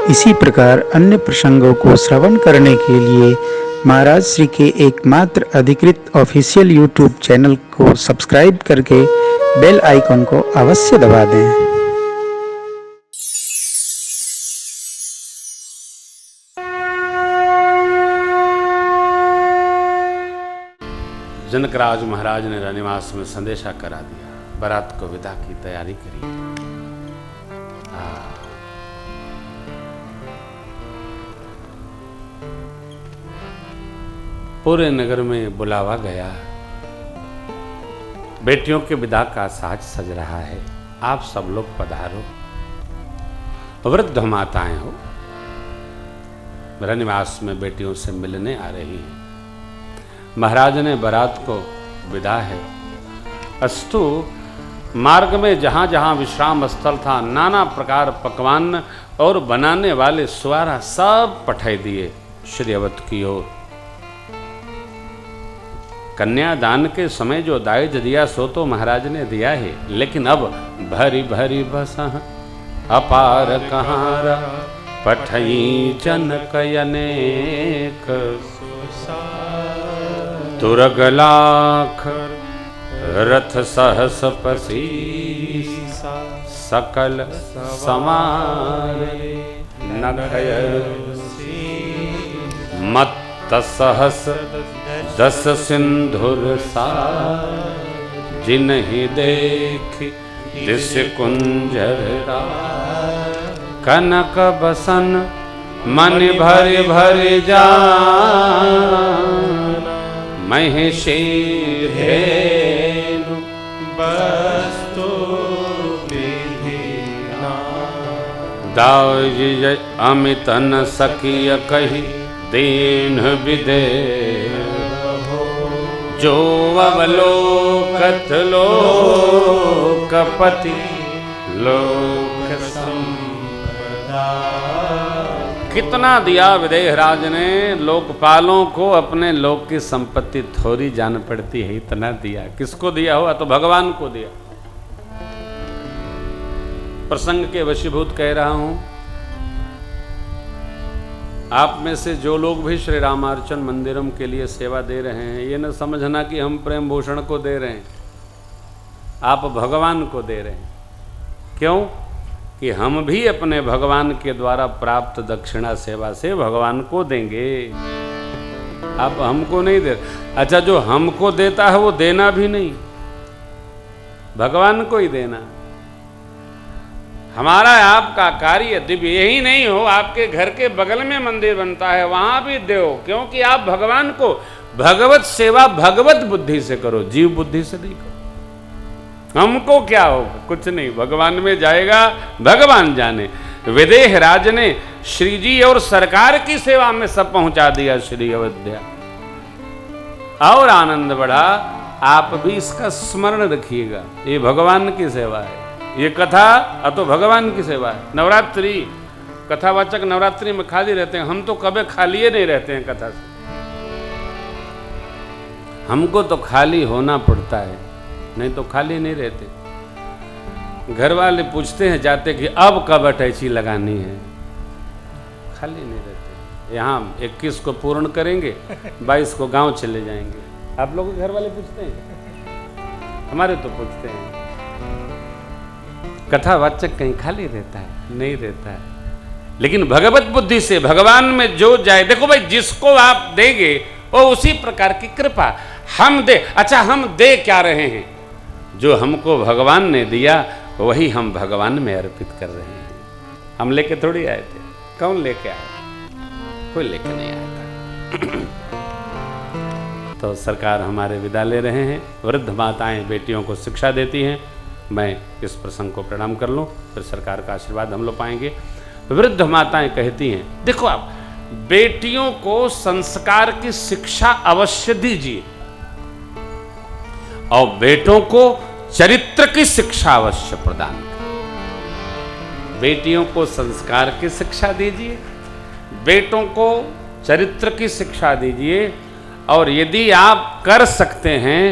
इसी प्रकार अन्य प्रसंगों को श्रवण करने के लिए महाराज श्री के एकमात्र अधिकृत ऑफिशियल यूट्यूब चैनल को सब्सक्राइब करके बेल आइकन को अवश्य दबा दें। जनकराज महाराज ने रनिवास में संदेशा करा दिया, बारात को विदा की तैयारी करी। पूरे नगर में बुलावा गया, बेटियों के विदा का साज सज रहा है, आप सब लोग पधारो। वृद्ध माताएं हो, रनिवास में बेटियों से मिलने आ रही हैं। महाराज ने बारात को विदा है। अस्तु मार्ग में जहां जहां विश्राम स्थल था, नाना प्रकार पकवान और बनाने वाले सुवारा सब पठाई दिए श्री अवध की ओर। कन्यादान के समय जो दायज दिया सो तो महाराज ने दिया है, लेकिन अब भरी भरी बसह अपार कहारा पठई जनक अनेक तुरग लाख रथ सहस पसीस सकल समारे नखय मत्त सहस दस सिंधुर सार जिन्हि देखि दिस कुंजर कनक बसन मन भरि भरि जान महिषी धेनु वस्तु दाउज अमितन सकिय कही दीन विदे जो अवलोकत लोकपति लोक संपदा। कितना दिया विदेहराज ने, लोकपालों को अपने लोक की संपत्ति थोड़ी जान पड़ती है, इतना दिया। किसको दिया हुआ? तो भगवान को दिया। प्रसंग के वशीभूत कह रहा हूं, आप में से जो लोग भी श्री रामार्चन मंदिरम के लिए सेवा दे रहे हैं, ये न समझना कि हम प्रेम भूषण को दे रहे हैं, आप भगवान को दे रहे हैं। क्यों? कि हम भी अपने भगवान के द्वारा प्राप्त दक्षिणा सेवा से भगवान को देंगे, आप हमको नहीं दे। अच्छा, जो हमको देता है वो देना भी नहीं, भगवान को ही देना। हमारा आपका कार्य दिव्य यही नहीं हो, आपके घर के बगल में मंदिर बनता है, वहां भी दो, क्योंकि आप भगवान को भगवत सेवा भगवत बुद्धि से करो, जीव बुद्धि से नहीं करो। हमको क्या होगा? कुछ नहीं, भगवान में जाएगा, भगवान जाने। विदेहराज ने श्री जी और सरकार की सेवा में सब पहुंचा दिया श्री अयोध्या। और आनंद बढ़ा। आप भी इसका स्मरण रखिएगा, ये भगवान की सेवा है, ये कथा तो भगवान की सेवा है। नवरात्रि कथावाचक नवरात्रि में खाली रहते हैं, हम तो कभी खाली नहीं रहते हैं कथा से। हमको तो खाली होना पड़ता है, नहीं तो खाली नहीं रहते। घर वाले पूछते हैं जाते कि अब कब अटैची लगानी है, खाली नहीं रहते। यहाँ 21 को पूर्ण करेंगे, 22 को गांव चले जाएंगे। आप लोग घर वाले पूछते हैं? हमारे तो पूछते हैं। कथावाचक कहीं खाली रहता है? नहीं रहता है। लेकिन भगवत बुद्धि से भगवान में जो जाए, देखो भाई, जिसको आप देंगे वो उसी प्रकार की कृपा हम दे। अच्छा, हम दे क्या रहे हैं? जो हमको भगवान ने दिया वही हम भगवान में अर्पित कर रहे हैं। हम लेके थोड़ी आए थे। कौन लेके आया? कोई लेके नहीं आया था। तो सरकार हमारे विदा ले रहे हैं। वृद्ध माताएं बेटियों को शिक्षा देती हैं। मैं इस प्रसंग को प्रणाम कर लूं, फिर सरकार का आशीर्वाद हम लोग पाएंगे। वृद्ध माताएं कहती हैं, देखो आप बेटियों को संस्कार की शिक्षा अवश्य दीजिए और बेटों को चरित्र की शिक्षा अवश्य प्रदान करें। बेटियों को संस्कार की शिक्षा दीजिए, बेटों को चरित्र की शिक्षा दीजिए। और यदि आप कर सकते हैं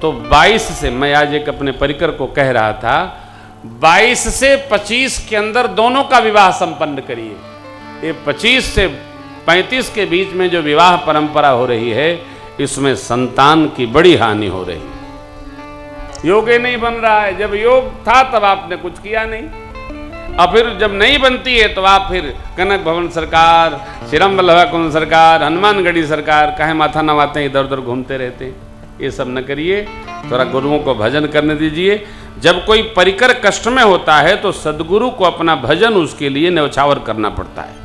तो 22 से, मैं आज एक अपने परिकर को कह रहा था, 22 से 25 के अंदर दोनों का विवाह संपन्न करिए। ये 25 से 35 के बीच में जो विवाह परंपरा हो रही है, इसमें संतान की बड़ी हानि हो रही है। योग ही नहीं बन रहा है। जब योग था तब आपने कुछ किया नहीं, और फिर जब नहीं बनती है तो आप फिर कनक भवन सरकार, श्रीराम वल्लभा कुंज सरकार, हनुमानगढ़ी सरकार, काहे माथा नवाते इधर उधर घूमते रहते हैं। ये सब न करिए, थोड़ा गुरुओं को भजन करने दीजिए। जब कोई परिकर कष्ट में होता है तो सदगुरु को अपना भजन उसके लिए न्यौछावर करना पड़ता है।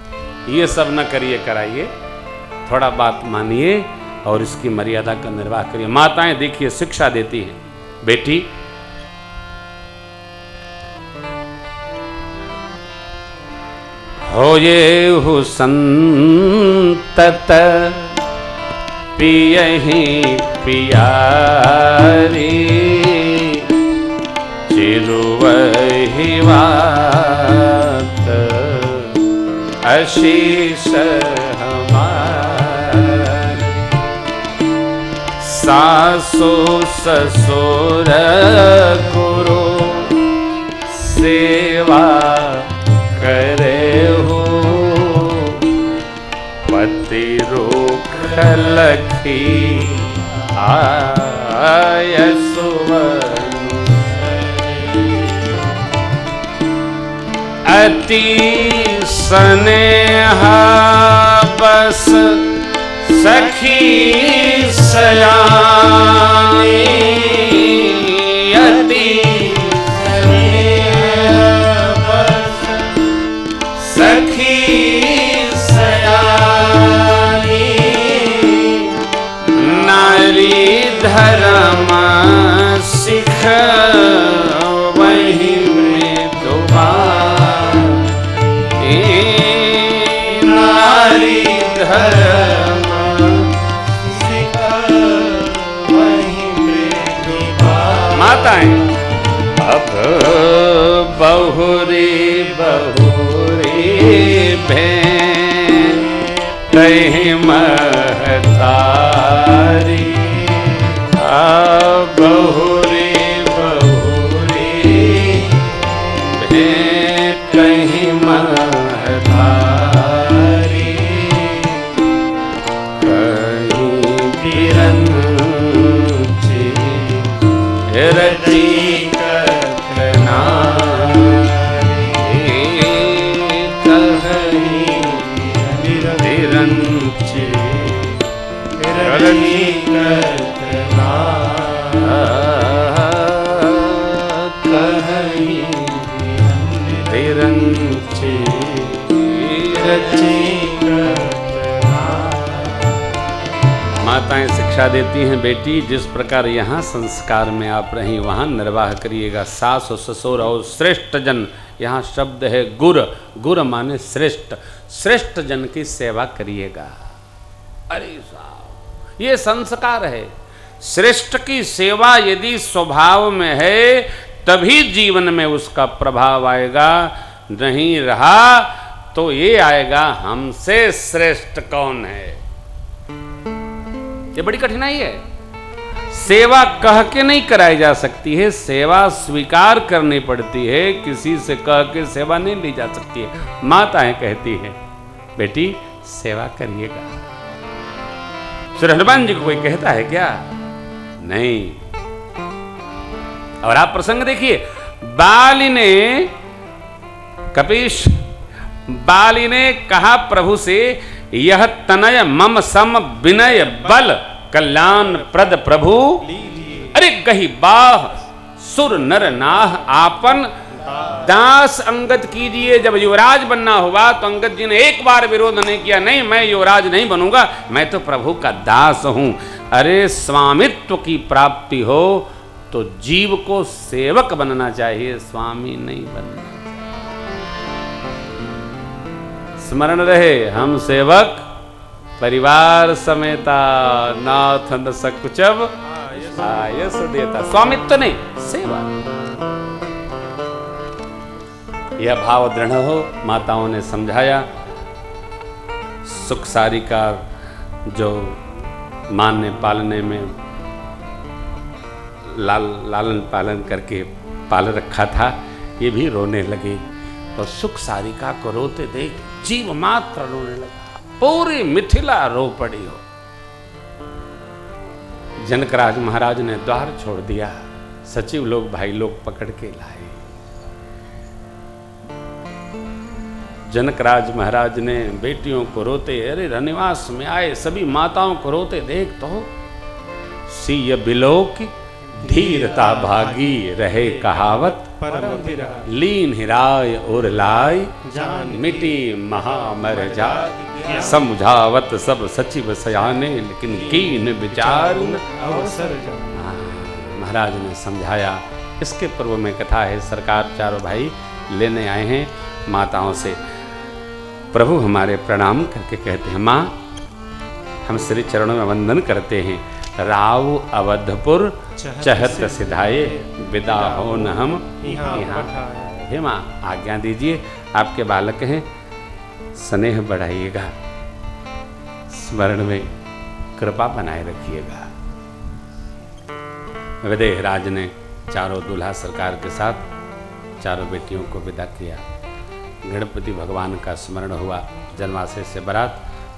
ये सब न करिए, कराइए, थोड़ा बात मानिए और इसकी मर्यादा का निर्वाह करिए। माताएं देखिए शिक्षा देती हैं, बेटी हो ये हु संतत पियहि पियारी, चिरुवहि वात आशीष हमारे। सासु ससुर गुरु सेवा करे हो, पति रुख लखी आय सुवन। अति स्नेहा बस सखी सयानी, अति सखी सयानी, नारी धर्म सिख वही मृदुबानी, नारी धर्म सिख वही मृदुबानी। माताएं अब बहुरी बहुरी भें कहीं महतारी, बहुरी बहुरी भें कहीं महतारी, कहीं बिरंची रची माताएं शिक्षा देती हैं, बेटी जिस प्रकार यहाँ संस्कार में आप रही वहाँ निर्वाह करिएगा। सास और ससुर और श्रेष्ठ जन, यहाँ शब्द है गुर, गुर माने श्रेष्ठ, श्रेष्ठ जन की सेवा करिएगा। अरे साहब ये संस्कार है। श्रेष्ठ की सेवा यदि स्वभाव में है तभी जीवन में उसका प्रभाव आएगा, नहीं रहा तो ये आएगा हमसे श्रेष्ठ कौन है। ये बड़ी कठिनाई है। सेवा कह के नहीं कराई जा सकती है, सेवा स्वीकार करनी पड़ती है, किसी से कह के सेवा नहीं ली जा सकती है। माताएं कहती है बेटी सेवा करिएगा। श्री हनुमान जी को कोई कहता है क्या? नहीं। और आप प्रसंग देखिए, बाली ने कपीश बाली ने कहा प्रभु से, यह तनय मम सम विनय बल कल्याण प्रद प्रभु, अरे गही बाह सुर नर नाह आपन दास अंगद कीजिए। जब युवराज बनना हुआ तो अंगद जी ने एक बार विरोध नहीं किया, नहीं मैं युवराज नहीं बनूंगा, मैं तो प्रभु का दास हूं। अरे स्वामित्व की प्राप्ति हो तो जीव को सेवक बनना चाहिए, स्वामी नहीं बनना। स्मरण रहे, हम सेवक परिवार समेता, नाथ न सकुचब आयस देता। स्वामित्व नहीं, सेवा। यह भाव दृढ़ हो। माताओं ने समझाया, सुख सारी का जो मानने पालने में लालन पालन करके पाल रखा था, ये भी रोने लगी। और सुख सारिका को रोते देख जीव मात्र रोने लगा, पूरी मिथिला रो पड़ी हो। जनकराज महाराज ने द्वार छोड़ दिया, सचिव लोग भाई लोग पकड़ के लाए। जनकराज महाराज ने बेटियों को रोते, अरे रनिवास में आए सभी माताओं को रोते देख तो सिय बिलोक धीरता भागी रहे कहावत, लीन हिराय और लाई मिटी महामर जाय, समझावत सब सचिव सयाने लेकिन कीन विचार अवसर। महाराज ने समझाया। इसके पूर्व में कथा है, सरकार चारों भाई लेने आए हैं माताओं से। प्रभु हमारे प्रणाम करके कहते हैं, माँ हम श्री चरणों में वंदन करते हैं। राव अवधपुर चहत सिधाए विदा हो न हम यहाँ। हे माँ आज्ञा दीजिए, आपके बालक हैं, स्नेह बढ़ाइएगा, स्मरण में कृपा बनाए रखिएगा। विदेह राज ने चारों दूल्हा सरकार के साथ चारों बेटियों को विदा किया। गणपति भगवान का स्मरण हुआ। जनवासे से बारात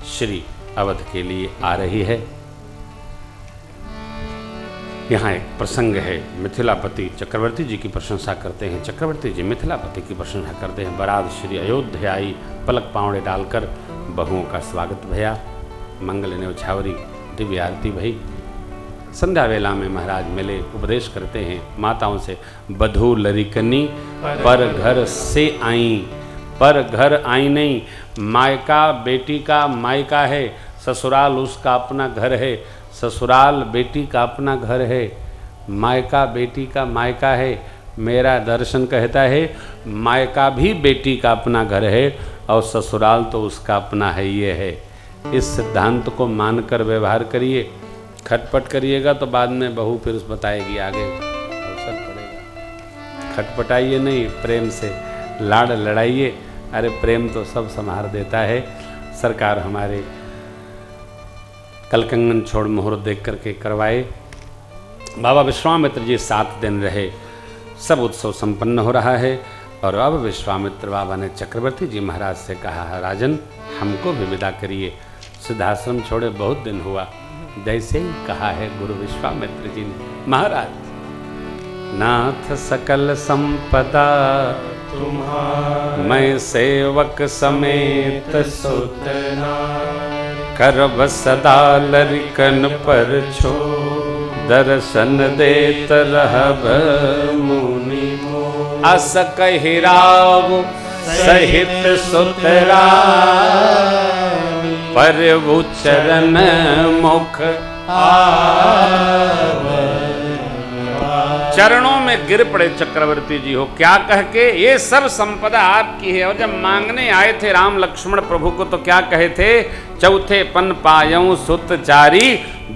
श्री अवध के लिए आ रही है। यहाँ एक प्रसंग है, मिथिलापति चक्रवर्ती जी की प्रशंसा करते हैं। चक्रवर्ती जी मिथिलापति की प्रशंसा करते हैं। बारात श्री अयोध्या आई, पलक पावड़े डालकर बहुओं का स्वागत भया, मंगल न्यौछावरी दिव्य आरती भई। संध्या वेला में महाराज मिले, उपदेश करते हैं माताओं से। बधू लरिकनी पर घर से आई, पर घर आई नहीं। मायका बेटी का मायका है, ससुराल उसका अपना घर है। ससुराल बेटी का अपना घर है, मायका बेटी का मायका है। मेरा दर्शन कहता है मायका भी बेटी का अपना घर है और ससुराल तो उसका अपना है। ये है, इस सिद्धांत को मानकर व्यवहार करिए। खटपट करिएगा तो बाद में बहू फिर बताएगी, आगे अवसर पड़ेगा। खटपटाइए नहीं, प्रेम से लाड़ लड़ाइए। अरे प्रेम तो सब संहार देता है। सरकार हमारे कलकंगन छोड़ मुहूर्त देख करके करवाए। बाबा विश्वामित्र जी 7 दिन रहे। सब उत्सव संपन्न हो रहा है और अब विश्वामित्र बाबा ने चक्रवर्ती जी महाराज से कहा, राजन हमको भी विदा करिए, सिद्धाश्रम छोड़े बहुत दिन हुआ। जैसे ही कहा है गुरु विश्वामित्र जी ने, महाराज नाथ सकल संपदा तुम्हारा, मैं सेवक समेत सुतना, करब सदा लरिकन पर छो, दर्शन देत रहब मुनि मोह। अस कहि राव सहित सुतरा, पर चरण मुख चरणों में गिर पड़े चक्रवर्ती जी हो। क्या कह के, ये सब संपदा आपकी है। और जब मांगने आए थे राम लक्ष्मण प्रभु को तो क्या कहे थे, चौथे पन पायऊं सुत चारी,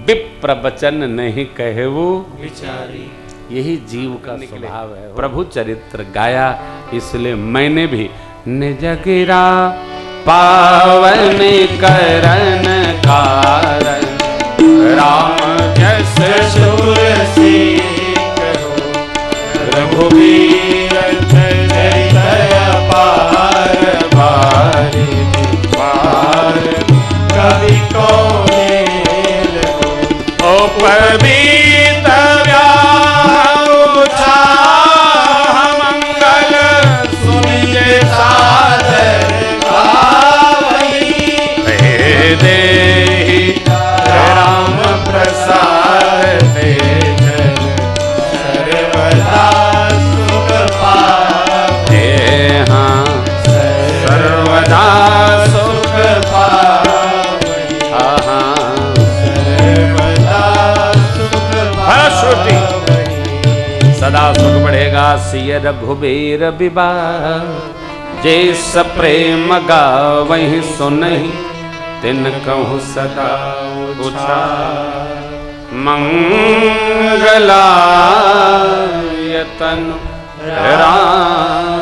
विप्र बचन नहीं कहे वो विचारी। यही जीव का स्वभाव है। प्रभु चरित्र गाया, इसलिए मैंने भी निज गिरा पावन करन कारण, राम जस सुर रघुवीर पार बारी पार, कवि को ओ पवित्र मंगल सुनिए सादर दे राम प्रसाद सर्वदा सुख फलश्रुति सदा सुख बढ़ेगा। सिय रघुबीर विवाह, जैस प्रेम गावहि सुनहि, तिन कहूँ सदा उछा, मंगलायतन राम।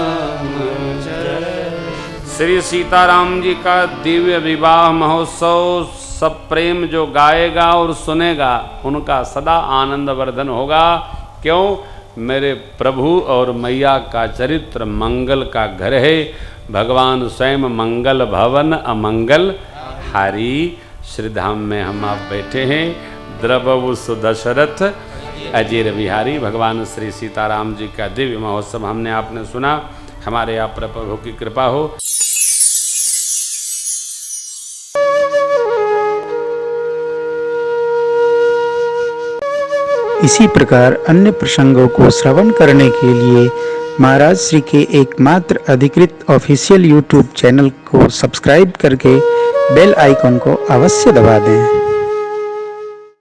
श्री सीताराम जी का दिव्य विवाह महोत्सव सब प्रेम जो गाएगा और सुनेगा उनका सदा आनंद वर्धन होगा। क्यों? मेरे प्रभु और मैया का चरित्र मंगल का घर है। भगवान स्वयं मंगल भवन अमंगल हारी। श्रीधाम में हम आप बैठे हैं। द्रवउ सुदशरथ अजीर बिहारी। भगवान श्री सीताराम जी का दिव्य महोत्सव हमने आपने सुना। हमारे आप पर प्रभु की कृपा हो। इसी प्रकार अन्य प्रसंगों को श्रवण करने के लिए महाराज श्री के एकमात्र अधिकृत ऑफिशियल यूट्यूब चैनल को सब्सक्राइब करके बेल आइकन को अवश्य दबा दें।